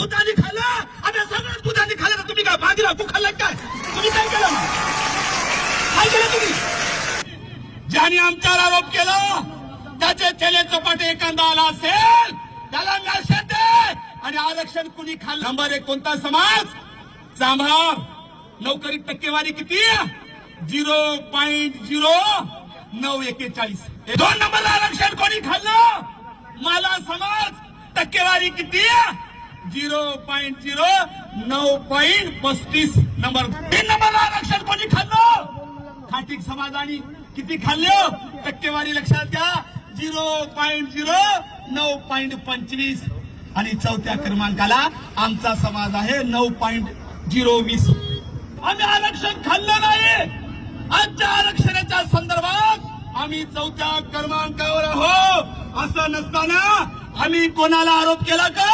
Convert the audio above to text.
भूतानी खाल्लं आता सगळं भूतानी खाल्लं तर तुम्ही काय बाजीला तू खाल्ला काय तुम्ही काय केलं काय केलं तुम्ही ज्याने आमच्यावर आरोप केला त्याचे चेले चपाटे एखादा आला असेल त्याला नशेत आहे आणि आरक्षण कुणी खाल्लं नंबर 1 कोणता समाज चांभार नोकरी टक्केवारी किती 0.0941 2 नंबरला आरक्षण कोणी खाल्लं मला समाज टक्केवारी किती 0.0935 नंबर 3 नंबरला आरक्षण कोणी खाल्लं खाटीक समाजाने किती खाल्लं टक्केवारी लक्षात घ्या 0.0925 आणि 4थ्या क्रमांकाला आमचा समाज आहे 9.020 आम्ही आरक्षण खाल्लं नाही आजच्या आरक्षणाच्या संदर्भात आम्ही 4थ्या क्रमांकावर आहोत असं नसताना आम्ही कोणाला आरोप केला का